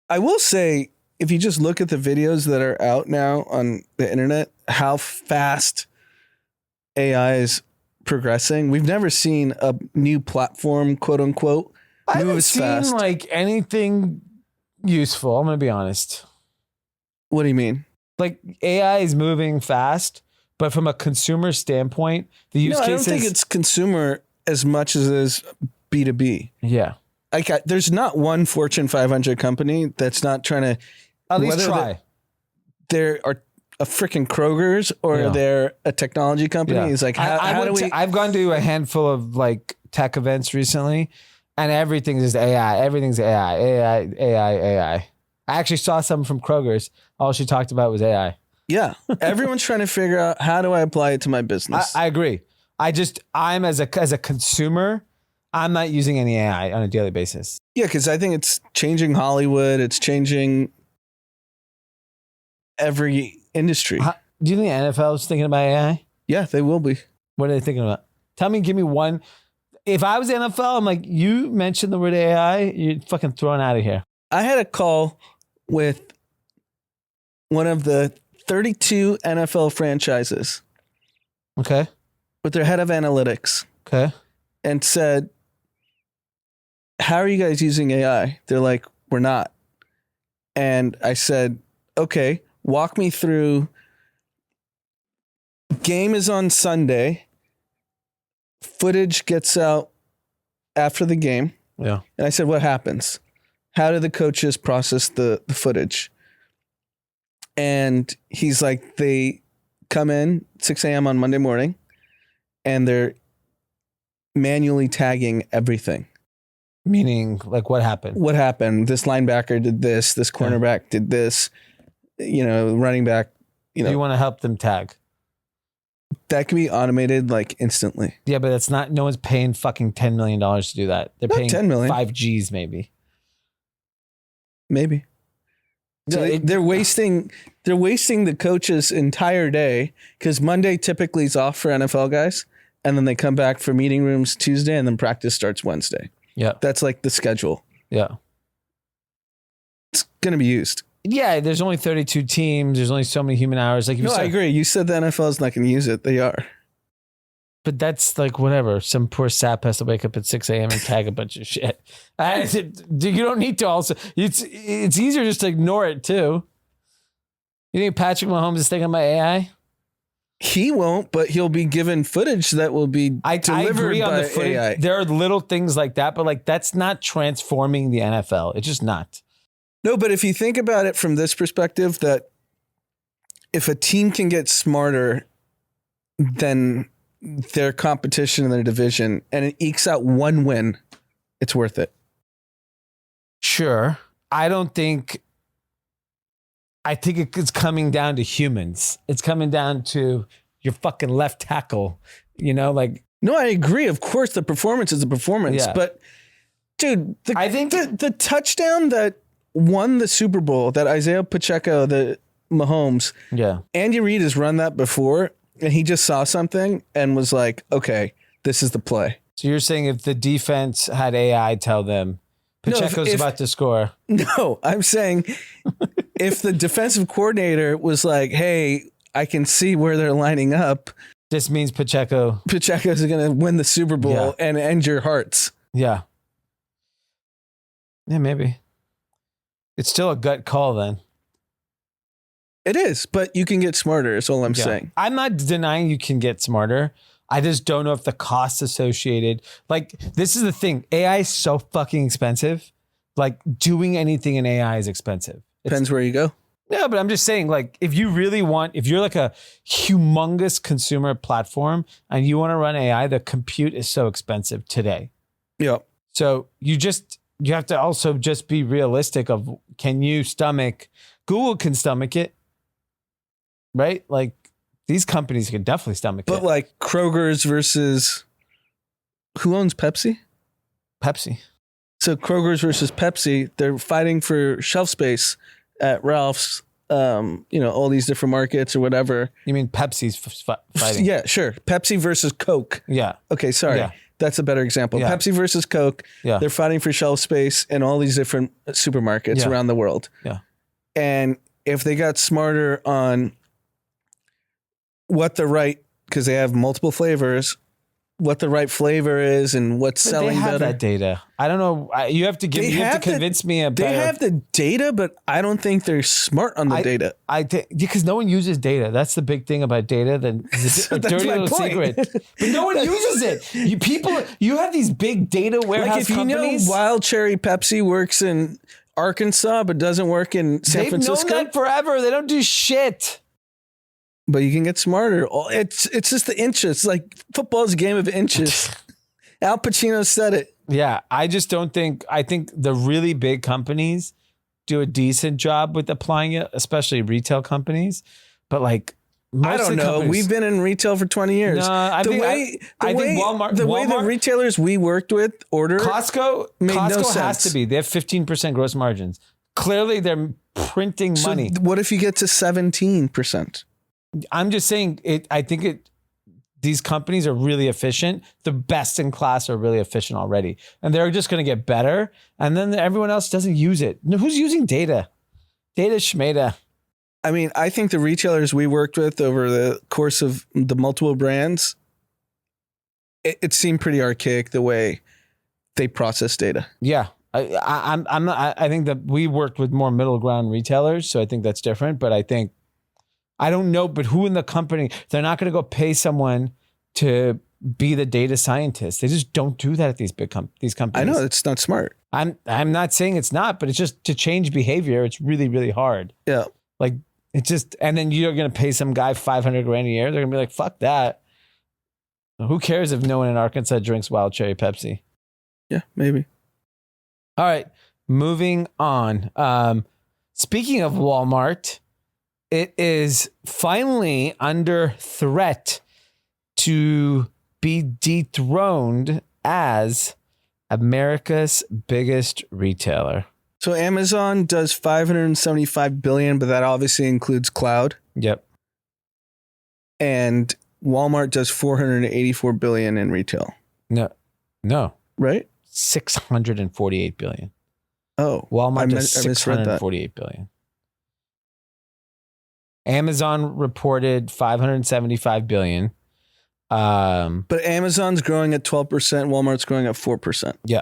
B: I will say, if you just look at the videos that are out now on the internet, how fast AI is progressing. We've never seen a new platform, quote unquote,
A: I
B: move
A: haven't
B: as
A: seen
B: fast.
A: like anything useful. I'm going to be honest.
B: What do you mean?
A: Like AI is moving fast, but from a consumer standpoint, the use
B: No, I don't
A: cases.
B: think it's consumer as much as it is B2B.
A: Yeah,
B: Like, there's not one Fortune 500 company that's not trying to
A: at least
B: whether
A: try.
B: there are a freaking Kroger's or
A: Yeah.
B: they're a technology company.
A: Yeah.
B: It's like, how do we?
A: I've gone to a handful of like tech events recently, and everything's just AI. Everything's AI. I actually saw something from Kroger's. All she talked about was AI.
B: Yeah. Everyone's trying to figure out, how do I apply it to my business?
A: I agree. I'm as a consumer, I'm not using any AI on a daily basis.
B: Yeah, because I think it's changing Hollywood. It's changing every industry.
A: Do you think the NFL is thinking about AI?
B: Yeah, they will be.
A: What are they thinking about? Give me one. If I was the NFL, I'm like, you mentioned the word AI, you're fucking thrown out of here.
B: I had a call with one of the 32 NFL franchises
A: Okay.
B: with their head of analytics
A: Okay.
B: and said, how are you guys using AI? They're like, we're not. And I said, okay, walk me through. Game is on Sunday. Footage gets out after the game.
A: Yeah.
B: And I said, what happens? How do the coaches process the footage? And he's like, they come in 6 a.m. on Monday morning and they're manually tagging everything.
A: Meaning, like, what happened?
B: What happened? This linebacker did this. This cornerback did this. Running back,
A: You want to help them tag.
B: that can be automated like instantly.
A: Yeah, but that's not, no one's paying fucking $10 million to do that. They're
B: Not
A: paying
B: 10 million.
A: 5 Gs maybe.
B: Maybe. So
A: Yeah,
B: they're wasting the coach's entire day, because Monday typically is off for NFL guys, and then they come back for meeting rooms Tuesday, and then practice starts Wednesday.
A: Yeah.
B: That's like the schedule.
A: Yeah.
B: It's going to be used.
A: Yeah, there's only 32 teams. There's only so many human hours. Like, if you
B: No, I
A: said,
B: agree. You said the NFL is not going to use it. They are.
A: but that's like whatever. Some poor sap has to wake up at 6 a.m. and tag a bunch of shit. You don't need to also. It's easier just to ignore it too. You think Patrick Mahomes is thinking about AI?
B: He won't, but he'll be given footage that will be
A: I
B: delivered
A: agree on
B: by
A: the footage.
B: AI.
A: There are little things like that, but like that's not transforming the NFL. It's just not.
B: No, but if you think about it from this perspective, that if a team can get smarter than their competition in their division and it ekes out one win, it's worth it.
A: Sure. I think it's coming down to humans. It's coming down to your fucking left tackle,
B: No, I agree. Of course, the performance is a performance,
A: Yeah.
B: but dude,
A: I think
B: the touchdown that won the Super Bowl, that Isaiah Pacheco, the Mahomes,
A: yeah.
B: Andy Reid has run that before, and he just saw something and was like, okay, this is the play.
A: So you're saying if the defense had AI tell them Pacheco's about to score.
B: No, I'm saying if the defensive coordinator was like, hey, I can see where they're lining up,
A: This means Pacheco's
B: going to win the Super Bowl and end your hearts.
A: Yeah. Yeah, maybe. It's still a gut call then.
B: It is, but you can get smarter, is all I'm saying.
A: I'm not denying you can get smarter. I just don't know if the costs associated, like, this is the thing. AI is so fucking expensive. Like, doing anything in AI is expensive.
B: Depends where you go.
A: No, but I'm just saying, like, if you're like a humongous consumer platform and you want to run AI, the compute is so expensive today.
B: Yeah.
A: So you have to also just be realistic of, can you stomach, Google can stomach it, right? Like, these companies can definitely stomach it.
B: But like Kroger's versus, who owns Pepsi?
A: Pepsi.
B: So Kroger's versus Pepsi, they're fighting for shelf space at Ralph's, all these different markets or whatever.
A: You mean Pepsi's fighting?
B: Yeah, sure. Pepsi versus Coke.
A: Yeah.
B: Okay, sorry.
A: Yeah.
B: That's a better example.
A: Yeah.
B: Pepsi versus Coke.
A: Yeah.
B: They're fighting for shelf space in all these different supermarkets
A: Yeah.
B: around the world.
A: Yeah.
B: And if they got smarter on what the right, because they have multiple flavors, what the right flavor is and what's
A: But
B: selling
A: they have
B: better.
A: that data. I don't know. You have to convince me
B: They have the data, but I don't think they're smart on the data.
A: Because no one uses data. That's the big thing about data. It's a
B: that's
A: dirty
B: my
A: little
B: point.
A: secret. But no one uses it. You have these big data warehouse
B: Like if
A: companies.
B: you know Wild Cherry Pepsi works in Arkansas but doesn't work in San
A: They've
B: Francisco,
A: known that forever. They don't do shit.
B: but you can get smarter. It's just the inches. It's like football's a game of inches. Al Pacino said it.
A: Yeah, I just don't think. I think the really big companies do a decent job with applying it, especially retail companies. but like
B: I don't know. We've been in retail for 20 years.
A: No, I think Walmart.
B: The way the retailers we worked with order
A: Costco
B: made
A: Costco
B: no
A: has
B: sense.
A: to be. They have 15% gross margins. Clearly, they're printing money.
B: What if you get to 17%?
A: I'm just saying it. I think these companies are really efficient. The best in class are really efficient already, and they're just going to get better. And then everyone else doesn't use it. Who's using data? Data schmata.
B: I mean, I think the retailers we worked with over the course of the multiple brands, it seemed pretty archaic the way they process data.
A: Yeah, I'm not. I think that we worked with more middle ground retailers, so I think that's different. But I don't know. But who in the company? They're not going to go pay someone to be the data scientist. They just don't do that at these these companies.
B: I know it's not smart.
A: I'm not saying it's not, but it's just to change behavior. It's really, really hard.
B: Yeah.
A: Like it just, and then you're going to pay some guy $500,000 a year. They're going to be like, fuck that. Who cares if no one in Arkansas drinks wild cherry Pepsi?
B: Yeah, maybe.
A: All right. Moving on. Speaking of Walmart, it is finally under threat to be dethroned as America's biggest retailer.
B: So Amazon does $575 billion, but that obviously includes cloud.
A: Yep.
B: And Walmart does $484 billion in retail.
A: No.
B: Right?
A: $648 billion.
B: Oh,
A: Walmart does
B: I misread that.
A: $648 billion. Amazon reported $575 billion.
B: But Amazon's growing at 12%, Walmart's growing at 4%.
A: Yeah.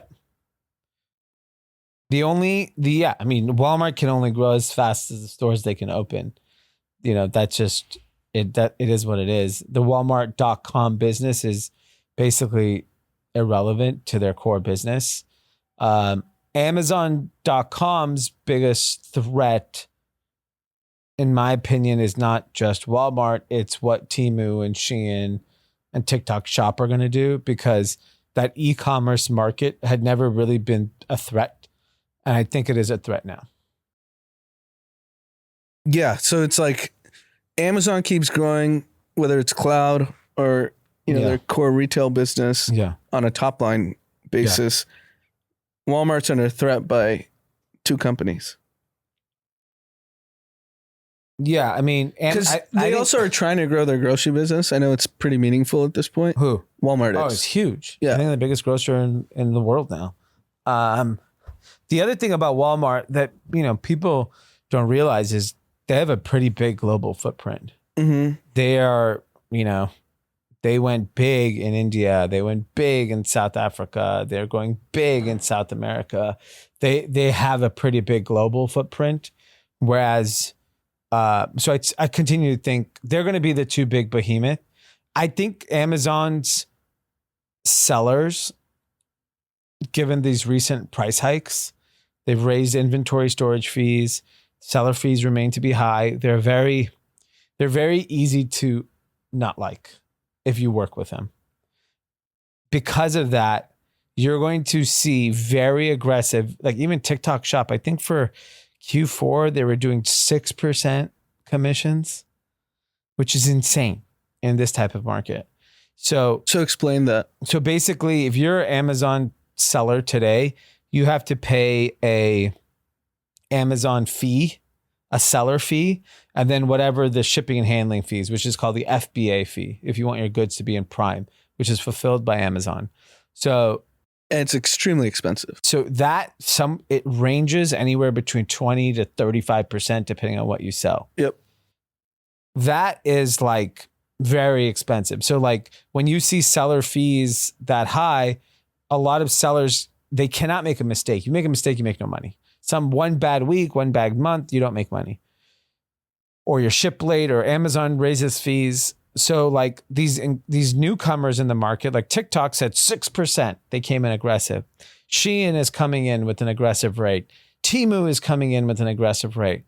A: Walmart can only grow as fast as the stores they can open. That's just it. That it is what it is. The Walmart.com business is basically irrelevant to their core business. Amazon.com's biggest threat, in my opinion, is not just Walmart. It's what Temu and Shein and TikTok Shop are going to do, because that e-commerce market had never really been a threat. And I think it is a threat now.
B: Yeah. So it's like Amazon keeps growing, whether it's cloud or, their core retail business on a top line basis. Yeah. Walmart's under threat by two companies.
A: Yeah. I mean,
B: they also are trying to grow their grocery business. I know it's pretty meaningful at this point.
A: Who?
B: Walmart is.
A: Oh, it's huge.
B: Yeah.
A: I think they're the biggest grocer in the world now. The other thing about Walmart that, people don't realize is they have a pretty big global footprint.
B: Mm-hmm.
A: They are, they went big in India. They went big in South Africa. They're going big in South America. They have a pretty big global footprint. Whereas, so I continue to think they're going to be the two big behemoth. I think Amazon's sellers, given these recent price hikes, they've raised inventory storage fees. Seller fees remain to be high. They're very easy to not like if you work with them. Because of that, you're going to see very aggressive, like even TikTok Shop. I think for Q4, they were doing 6% commissions, which is insane in this type of market. So
B: explain that.
A: So basically, if you're an Amazon seller today, you have to pay a Amazon fee, a seller fee, and then whatever the shipping and handling fees, which is called the FBA fee, if you want your goods to be in Prime, which is fulfilled by Amazon. So
B: and it's extremely expensive.
A: So it ranges anywhere between 20 to 35% depending on what you sell.
B: Yep.
A: That is like very expensive. So like when you see seller fees that high, a lot of sellers, they cannot make a mistake. You make a mistake, you make no money. One bad week, one bad month, you don't make money. Or you're shipped late, or Amazon raises fees. So like these newcomers in the market, like TikTok's at 6%, they came in aggressive. Shein is coming in with an aggressive rate. Temu is coming in with an aggressive rate.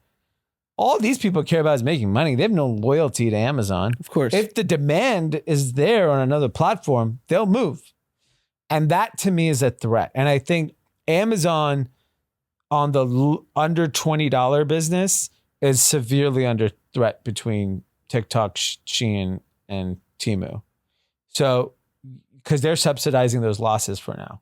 A: All these people care about is making money. They have no loyalty to Amazon.
B: Of course.
A: If the demand is there on another platform, they'll move. And that to me is a threat. And I think Amazon on the under $20 business is severely under threat between TikTok, Shein, and Temu. So, because they're subsidizing those losses for now.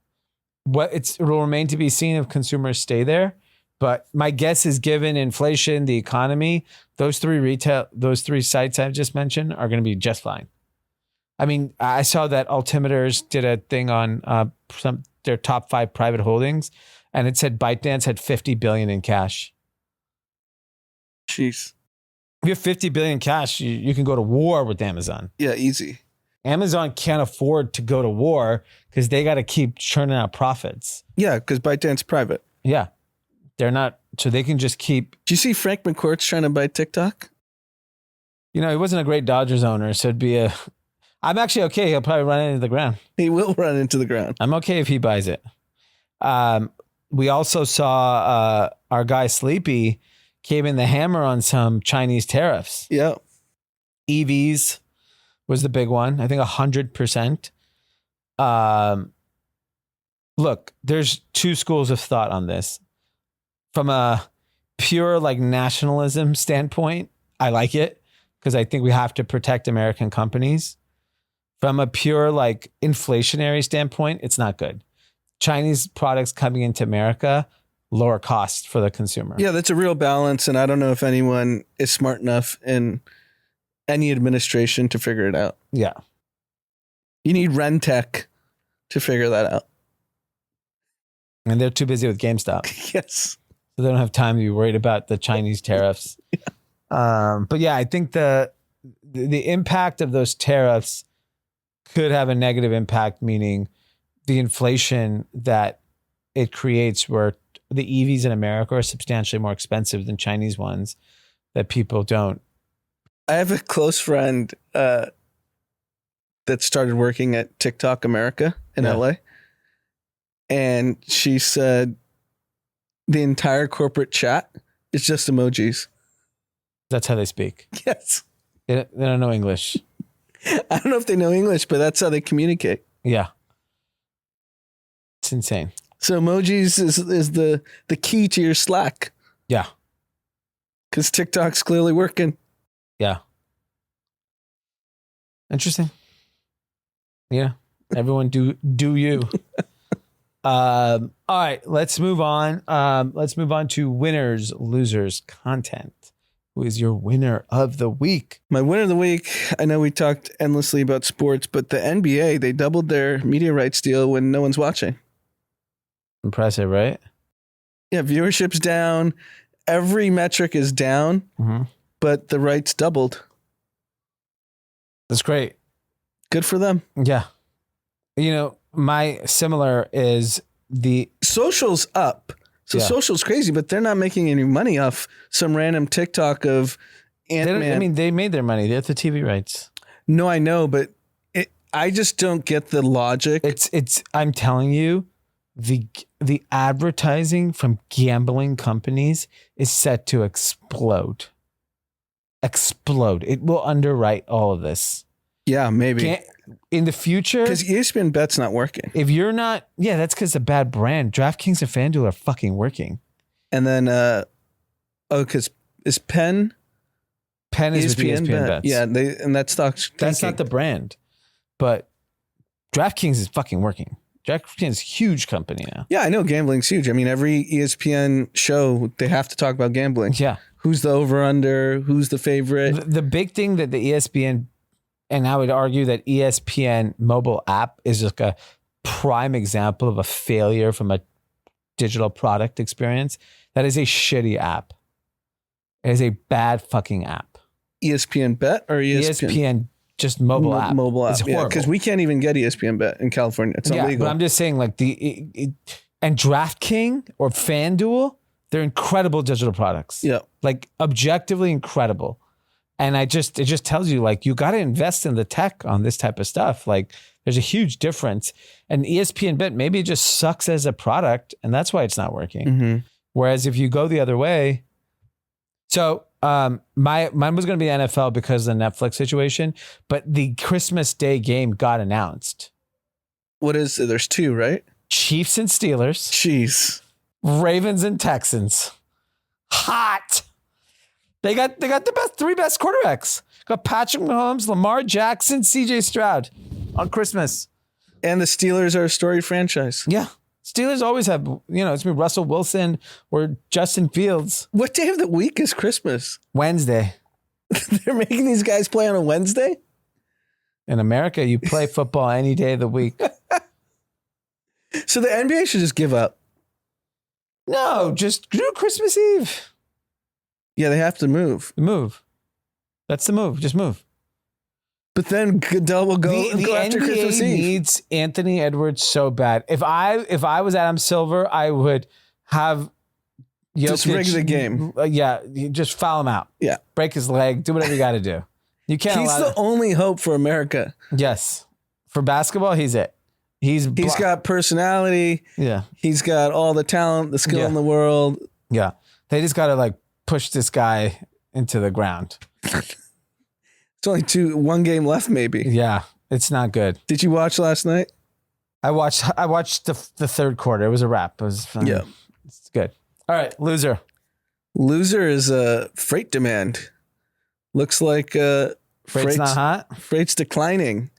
A: It will remain to be seen if consumers stay there. But my guess is, given inflation, the economy, those three sites I've just mentioned are going to be just fine. I mean, I saw that Altimeters did a thing on their top 5 private holdings, and it said ByteDance had $50 billion in cash.
B: Jeez.
A: If you have $50 billion cash, you can go to war with Amazon.
B: Yeah, easy.
A: Amazon can't afford to go to war because they got to keep churning out profits.
B: Yeah, because ByteDance private.
A: Yeah. They're not, so they can just keep.
B: Do you see Frank McCourt's trying to buy TikTok?
A: You know, he wasn't a great Dodgers owner, so it'd be I'm actually okay. He'll probably run into the ground.
B: He will run into the ground.
A: I'm okay if he buys it. We also saw our guy Sleepy came in the hammer on some Chinese tariffs.
B: Yeah.
A: EVs was the big one. I think 100%. Look, there's 2 schools of thought on this. From a pure like nationalism standpoint, I like it because I think we have to protect American companies. From a pure like inflationary standpoint, it's not good. Chinese products coming into America, lower cost for the consumer.
B: Yeah, that's a real balance. And I don't know if anyone is smart enough in any administration to figure it out.
A: Yeah.
B: You need Rentec to figure that out.
A: And they're too busy with GameStop.
B: Yes.
A: So they don't have time to be worried about the Chinese tariffs. But yeah, I think the impact of those tariffs could have a negative impact, meaning the inflation that it creates where the EVs in America are substantially more expensive than Chinese ones that people don't.
B: I have a close friend that started working at TikTok America in LA. And she said the entire corporate chat is just emojis.
A: That's how they speak.
B: Yes.
A: They don't know English.
B: I don't know if they know English, but that's how they communicate.
A: Yeah. It's insane.
B: So emojis is the key to your Slack.
A: Yeah.
B: Because TikTok's clearly working.
A: Yeah. Interesting. Yeah. Everyone do you. All right, let's move on. Let's move on to winners, losers, content. Who is your winner of the week?
B: My winner of the week, I know we talked endlessly about sports, but the NBA, they doubled their media rights deal when no one's watching.
A: Impressive, right?
B: Yeah, viewership's down. Every metric is down, but the rights doubled.
A: That's great.
B: Good for them.
A: Yeah. You know, my similar is the
B: social's up. So social's crazy, but they're not making any money off some random TikTok of Ant-Man.
A: I mean, they made their money. They have the TV rights.
B: No, I know, but I just don't get the logic.
A: I'm telling you, the advertising from gambling companies is set to explode. Explode. It will underwrite all of this.
B: Yeah, maybe.
A: In the future.
B: Because ESPN Bet's not working.
A: If you're not, that's because of bad brand. DraftKings and FanDuel are fucking working.
B: And then, because is Penn?
A: Penn is with ESPN Bets.
B: Yeah, and that stock's tanking.
A: That's not the brand. But DraftKings is fucking working. DraftKings is a huge company now.
B: Yeah, I know gambling's huge. I mean, every ESPN show, they have to talk about gambling.
A: Yeah.
B: Who's the over-under? Who's the favorite?
A: The big thing that the ESPN, and I would argue that ESPN mobile app is like a prime example of a failure from a digital product experience. That is a shitty app. It is a bad fucking app.
B: ESPN Bet or
A: ESPN just mobile app.
B: Mobile app.
A: It's horrible.
B: Because we can't even get ESPN Bet in California. It's illegal.
A: But I'm just saying, like and DraftKings or FanDuel, they're incredible digital products.
B: Yeah.
A: Like objectively incredible. And it just tells you, like, you got to invest in the tech on this type of stuff. Like, there's a huge difference. And ESPN Bet, maybe it just sucks as a product, and that's why it's not working.
B: Mm-hmm.
A: Whereas if you go the other way, so mine was going to be NFL because of the Netflix situation, but the Christmas Day game got announced.
B: What is it? There's two, right?
A: Chiefs and Steelers.
B: Jeez.
A: Ravens and Texans. Hot. They got the three best quarterbacks. Got Patrick Mahomes, Lamar Jackson, CJ Stroud on Christmas.
B: And the Steelers are a storied franchise.
A: Yeah. Steelers always have, it's me Russell Wilson or Justin Fields.
B: What day of the week is Christmas?
A: Wednesday.
B: They're making these guys play on a Wednesday?
A: In America, you play football any day of the week.
B: So the NBA should just give up.
A: No, just do Christmas Eve.
B: Yeah, they have to move.
A: Move. That's the move. Just move.
B: But then Goodell will go after
A: NBA
B: Christmas Eve.
A: needs Anthony Edwards so bad. If I was Adam Silver, I would have Jokic,
B: just rig the game.
A: You just foul him out.
B: Yeah.
A: Break his leg. Do whatever you got to do. You can't.
B: He's the only hope for America.
A: Yes. For basketball, he's it. He's
B: got personality.
A: Yeah.
B: He's got all the talent, the skill in the world.
A: Yeah. They just got to push this guy into the ground.
B: It's only one game left, maybe.
A: Yeah, it's not good.
B: Did you watch last night?
A: I watched the third quarter. It was a wrap. It was fun.
B: Yeah.
A: It's good. All right, loser.
B: Loser is freight demand. Looks like
A: Freight's not hot.
B: Freight's declining.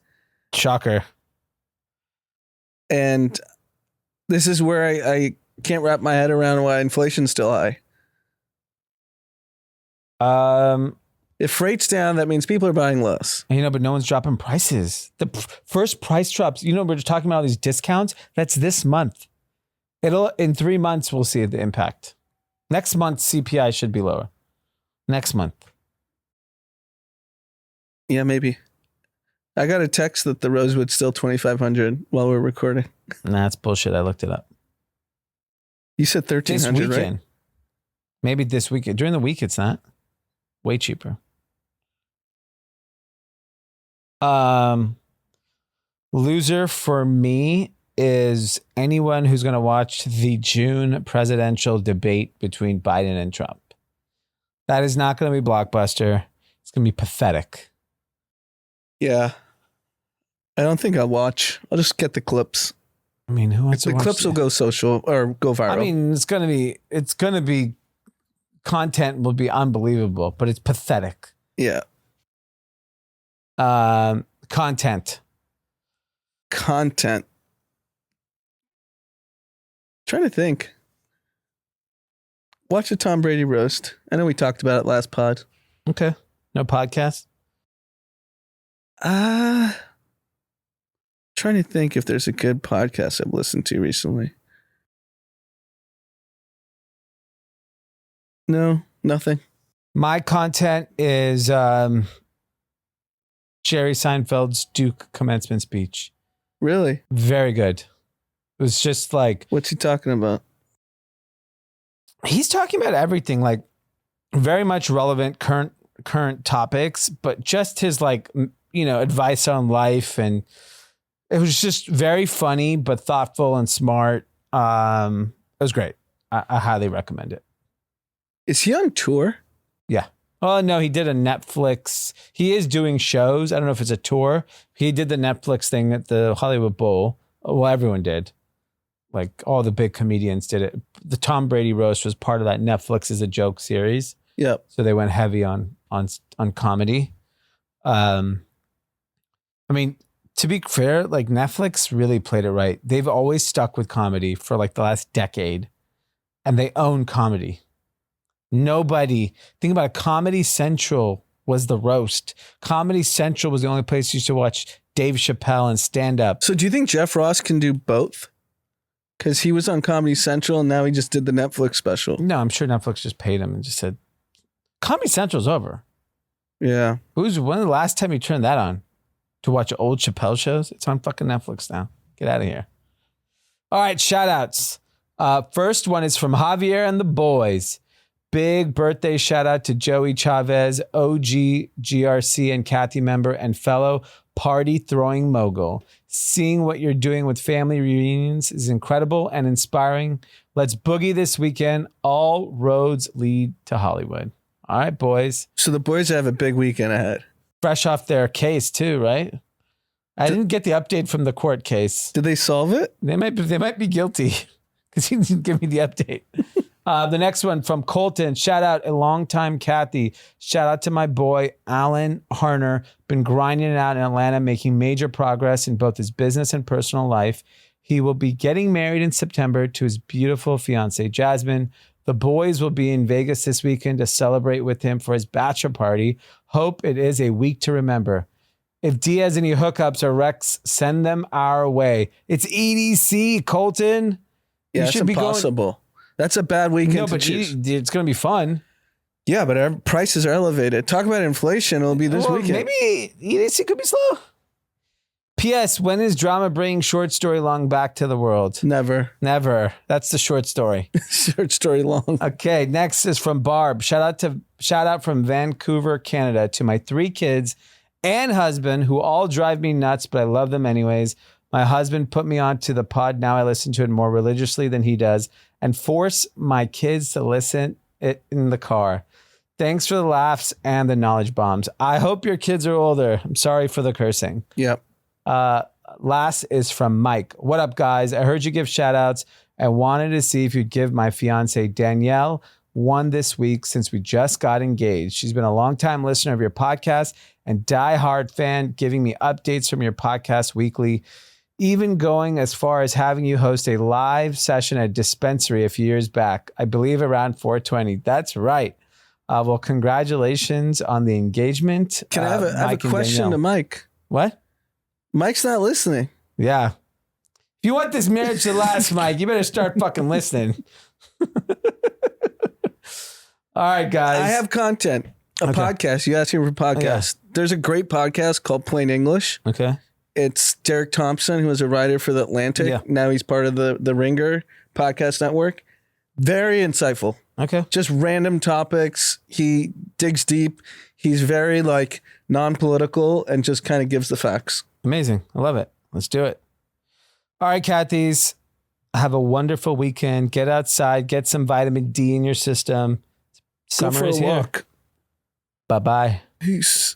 A: Shocker.
B: And this is where I can't wrap my head around why inflation's still high. If freight's down, that means people are buying less.
A: But no one's dropping prices. The first price drops, we're just talking about all these discounts. That's this month. In 3 months, we'll see the impact. Next month, CPI should be lower. Next month.
B: Yeah, maybe. I got a text that the Rosewood's still $2,500 while we're recording.
A: Nah, that's bullshit. I looked it up.
B: You said $1,300,
A: this weekend.
B: Right?
A: Maybe this weekend. During the week, it's not. Way cheaper. Loser for me is anyone who's going to watch the June presidential debate between Biden and Trump. That is not going to be blockbuster. It's going to be pathetic.
B: Yeah. I don't think I'll watch. I'll just get the clips.
A: I mean, who wants to
B: the
A: watch
B: clips will go social or go viral.
A: I mean, it's going to be content will be unbelievable, but it's pathetic.
B: Yeah.
A: Content.
B: Trying to think. Watch a Tom Brady roast. I know we talked about it last pod.
A: Okay. No podcast?
B: Trying to think if there's a good podcast I've listened to recently. No, nothing.
A: My content is Jerry Seinfeld's Duke commencement speech.
B: Really?
A: Very good. It was just
B: what's he talking about?
A: He's talking about everything, very much relevant current topics, but just his advice on life, and it was just very funny but thoughtful and smart. It was great. I highly recommend it.
B: Is he on tour?
A: Yeah. Oh, no, he did a Netflix. He is doing shows. I don't know if it's a tour. He did the Netflix thing at the Hollywood Bowl. Well, everyone did. All the big comedians did it. The Tom Brady roast was part of that Netflix is a Joke series.
B: Yep.
A: So they went heavy on comedy. I mean, to be fair, Netflix really played it right. They've always stuck with comedy for the last decade, and they own comedy. Nobody, think about it, Comedy Central was the roast. Comedy Central was the only place you used to watch Dave Chappelle and stand up.
B: So do you think Jeff Ross can do both? Because he was on Comedy Central and now he just did the Netflix special.
A: No, I'm sure Netflix just paid him and just said, Comedy Central's over.
B: Yeah.
A: When was the last time you turned that on to watch old Chappelle shows? It's on fucking Netflix now. Get out of here. All right, shout outs. First one is from Javier and the boys. Big birthday shout out to Joey Chavez, OG GRC and Kathy member and fellow party throwing mogul. Seeing what you're doing with family reunions is incredible and inspiring. Let's boogie this weekend. All roads lead to Hollywood. All right, boys.
B: So the boys have a big weekend ahead.
A: Fresh off their case too, right? I didn't get the update from the court case.
B: Did they solve it?
A: They might be guilty because he didn't give me the update. The next one from Colton. Shout out a longtime Kathy. Shout out to my boy, Alan Harner. Been grinding it out in Atlanta, making major progress in both his business and personal life. He will be getting married in September to his beautiful fiancee, Jasmine. The boys will be in Vegas this weekend to celebrate with him for his bachelor party. Hope it is a week to remember. If D has any hookups or Rex, send them our way. It's EDC, Colton.
B: Yeah, it's impossible. That's a bad weekend
A: No,
B: to
A: but
B: choose.
A: it's going to be fun.
B: Yeah, but our prices are elevated. Talk about inflation. It'll be this weekend.
A: Maybe EDC could be slow. P.S. When is drama bringing short story long back to the world?
B: Never.
A: Never. That's the short story.
B: Short story long.
A: Okay, next is from Barb. Shout out from Vancouver, Canada, to my 3 kids and husband, who all drive me nuts, but I love them anyways. My husband put me onto the pod. Now I listen to it more religiously than he does, and force my kids to listen it in the car. Thanks for the laughs and the knowledge bombs. I hope your kids are older. I'm sorry for the cursing.
B: Yep.
A: Last is from Mike. What up, guys? I heard you give shout outs. I wanted to see if you'd give my fiance Danielle one this week since we just got engaged. She's been a longtime listener of your podcast and diehard fan, giving me updates from your podcast weekly, even going as far as having you host a live session at a dispensary a few years back. I believe around 420. That's right. Well, congratulations on the engagement.
B: Can I have a question to Mike?
A: What?
B: Mike's not listening.
A: Yeah. If you want this marriage to last, Mike, you better start fucking listening. All right, guys.
B: I have content. Podcast. You asked me for podcast. There's a great podcast called Plain English.
A: Okay.
B: It's Derek Thompson, who was a writer for The Atlantic.
A: Yeah.
B: Now he's part of the Ringer podcast network. Very insightful.
A: Okay.
B: Just random topics. He digs deep. He's very non-political and just kind of gives the facts.
A: Amazing. I love it. Let's do it. All right, Cathy's. Have a wonderful weekend. Get outside. Get some vitamin D in your system.
B: Go
A: Summer
B: for
A: is
B: a
A: here.
B: walk.
A: Bye-bye.
B: Peace.